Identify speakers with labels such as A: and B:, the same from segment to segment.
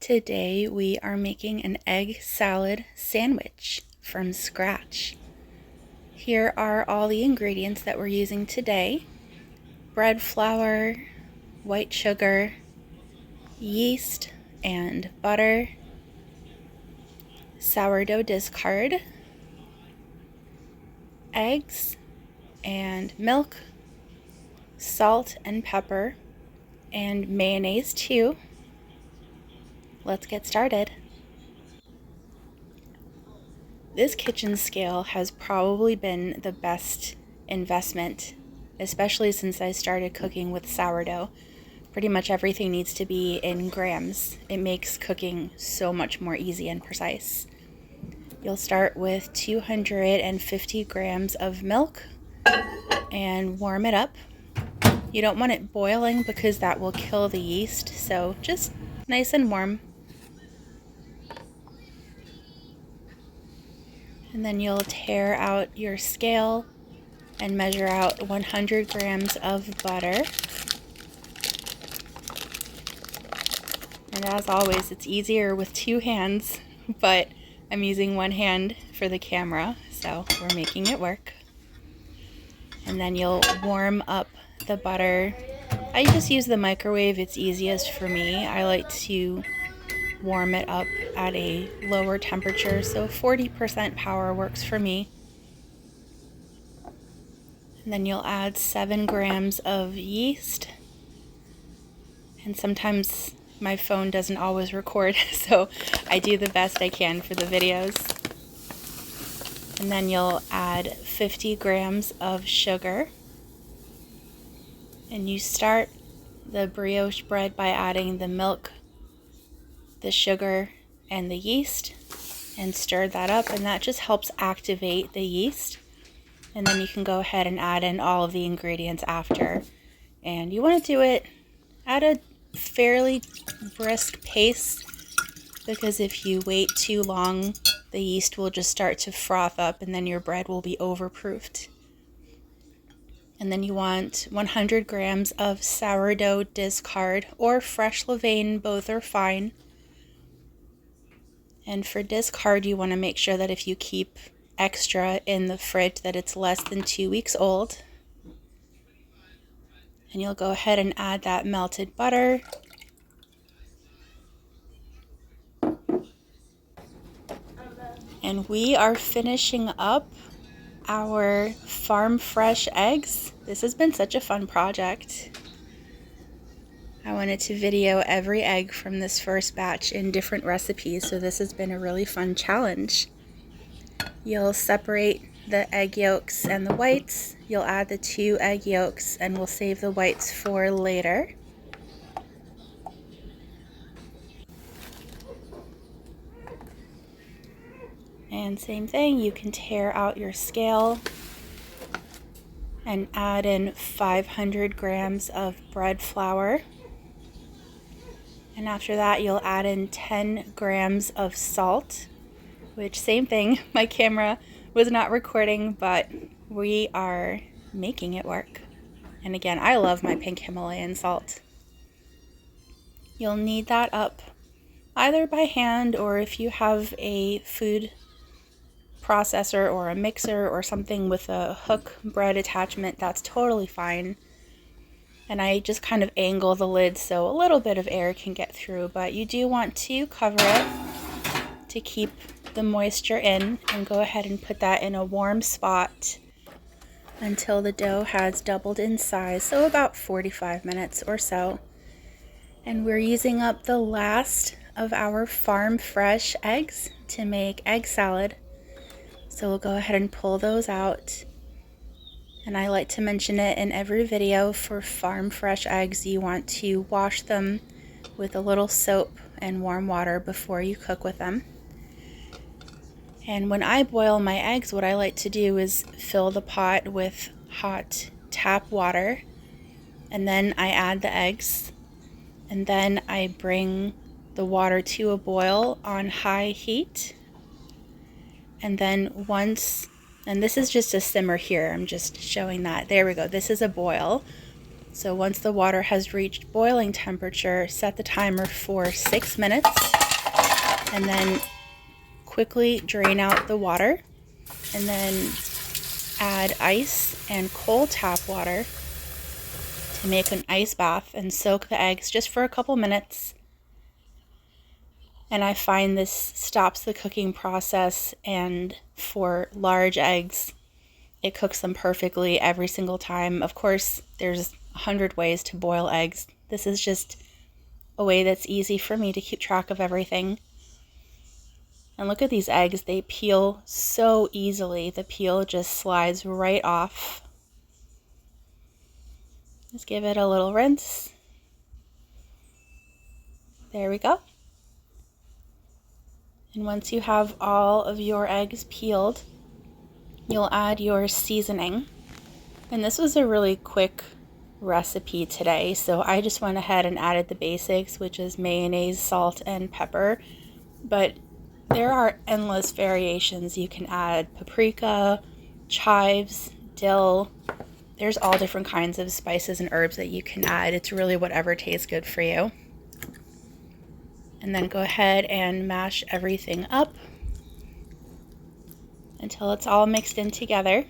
A: Today we are making an egg salad sandwich from scratch. Here are all the ingredients that we're using today: bread flour, white sugar, yeast and butter, sourdough discard, eggs and milk, salt and pepper, and mayonnaise too. Let's get started. This kitchen scale has probably been the best investment, especially since I started cooking with sourdough. Pretty much everything needs to be in grams. It makes cooking so much more easy and precise. You'll start with 250 grams of milk and warm it up. You don't want it boiling because that will kill the yeast, so just nice and warm. And then you'll tear out your scale and measure out 100 grams of butter. And as always, it's easier with two hands, but I'm using one hand for the camera, so we're making it work. And then you'll warm up the butter. I just use the microwave, it's easiest for me. I like to warm it up at a lower temperature, so 40% power works for me. And then you'll add 7 grams of yeast. And sometimes my phone doesn't always record, so I do the best I can for the videos. And then you'll add 50 grams of sugar. And you start the brioche bread by adding the milk, the sugar, and the yeast, and stir that up, and that just helps activate the yeast. And then you can go ahead and add in all of the ingredients after. And you want to do it at a fairly brisk pace, because if you wait too long, the yeast will just start to froth up and then your bread will be overproofed. And then you want 100 grams of sourdough discard or fresh levain, both are fine. And for discard, you want to make sure that if you keep extra in the fridge that it's less than 2 weeks old. And you'll go ahead and add that melted butter. And we are finishing up our farm fresh eggs. This has been such a fun project. I wanted to video every egg from this first batch in different recipes, so this has been a really fun challenge. You'll separate the egg yolks and the whites. You'll add the 2 egg yolks, and we'll save the whites for later. And same thing, you can tear out your scale and add in 500 grams of bread flour. And after that, you'll add in 10 grams of salt, which, same thing, my camera was not recording, but we are making it work. And again, I love my pink Himalayan salt. You'll knead that up either by hand, or if you have a food processor or a mixer or something with a hook bread attachment, that's totally fine. And I just kind of angle the lid so a little bit of air can get through, but you do want to cover it to keep the moisture in, and go ahead and put that in a warm spot until the dough has doubled in size, so about 45 minutes or so. And we're using up the last of our farm fresh eggs to make egg salad. So we'll go ahead and pull those out. And I like to mention it in every video, for farm fresh eggs, you want to wash them with a little soap and warm water before you cook with them. And when I boil my eggs, what I like to do is fill the pot with hot tap water, and then I add the eggs, and then I bring the water to a boil on high heat. And then once, and this is just a simmer here, I'm just showing that, there we go, this is a boil. So once the water has reached boiling temperature, set the timer for 6 minutes and then quickly drain out the water and then add ice and cold tap water to make an ice bath and soak the eggs just for a couple minutes. And I find this stops the cooking process, and for large eggs, it cooks them perfectly every single time. Of course, there's 100 ways to boil eggs. This is just a way that's easy for me to keep track of everything. And look at these eggs, they peel so easily. The peel just slides right off. Let's give it a little rinse. There we go. And once you have all of your eggs peeled, you'll add your seasoning. And this was a really quick recipe today, so I just went ahead and added the basics, which is mayonnaise, salt, and pepper. But there are endless variations. You can add paprika, chives, dill. There's all different kinds of spices and herbs that you can add. It's really whatever tastes good for you. And then go ahead and mash everything up until it's all mixed in together.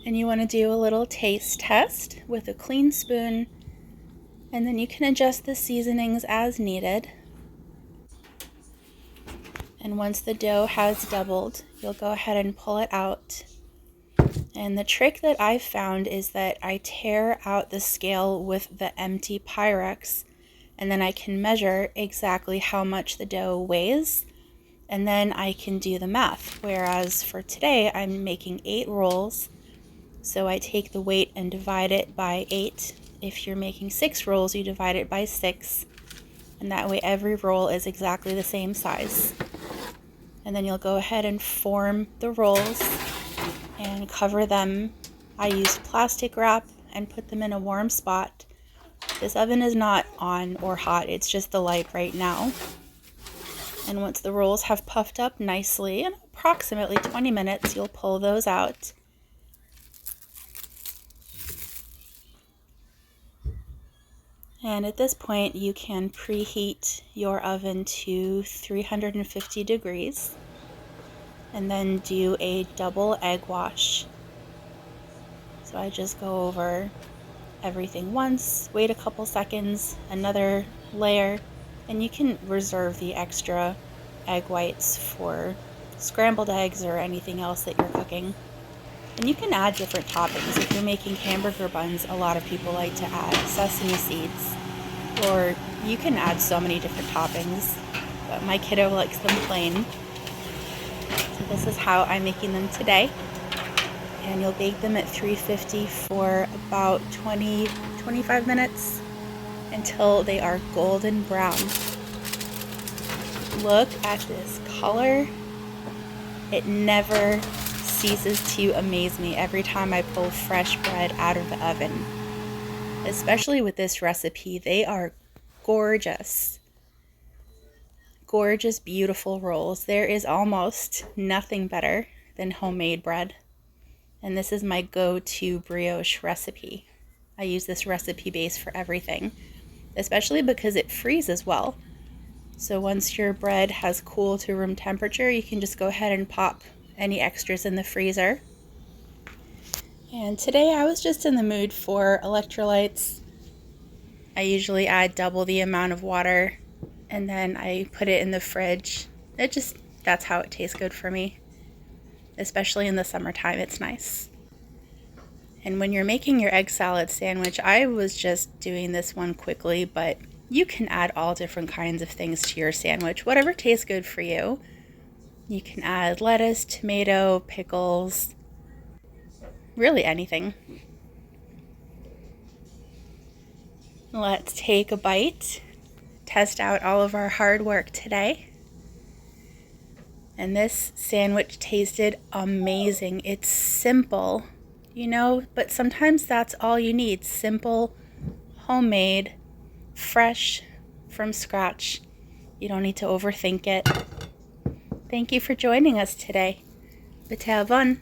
A: And you want to do a little taste test with a clean spoon, and then you can adjust the seasonings as needed. And once the dough has doubled, you'll go ahead and pull it out. And the trick that I've found is that I tear out the scale with the empty Pyrex, and then I can measure exactly how much the dough weighs, and then I can do the math. Whereas for today, I'm making 8 rolls, so I take the weight and divide it by 8. If you're making 6 rolls, you divide it by 6, and that way every roll is exactly the same size. And then you'll go ahead and form the rolls and cover them. I used plastic wrap and put them in a warm spot. This oven is not on or hot, it's just the light right now. And once the rolls have puffed up nicely, in approximately 20 minutes, you'll pull those out. And at this point, you can preheat your oven to 350 degrees. And then do a double egg wash. So I just go over everything once, wait a couple seconds, another layer, and you can reserve the extra egg whites for scrambled eggs or anything else that you're cooking. And you can add different toppings. If you're making hamburger buns, a lot of people like to add sesame seeds, or you can add so many different toppings, but my kiddo likes them plain. This is how I'm making them today, and you'll bake them at 350 for about 20-25 minutes until they are golden brown. Look at this color. It never ceases to amaze me every time I pull fresh bread out of the oven. Especially with this recipe, they are gorgeous. Gorgeous, beautiful rolls. There is almost nothing better than homemade bread. And this is my go-to brioche recipe. I use this recipe base for everything, especially because it freezes well. So once your bread has cooled to room temperature, you can just go ahead and pop any extras in the freezer. And today I was just in the mood for electrolytes. I usually add double the amount of water, and then I put it in the fridge. That's how it tastes good for me. Especially in the summertime, it's nice. And when you're making your egg salad sandwich, I was just doing this one quickly, but you can add all different kinds of things to your sandwich, whatever tastes good for you. You can add lettuce, tomato, pickles, really anything. Let's take a bite. Test out all of our hard work today. And this sandwich tasted amazing. It's simple, but sometimes that's all you need. Simple, homemade, fresh, from scratch. You don't need to overthink it. Thank you for joining us today. Bitte avon.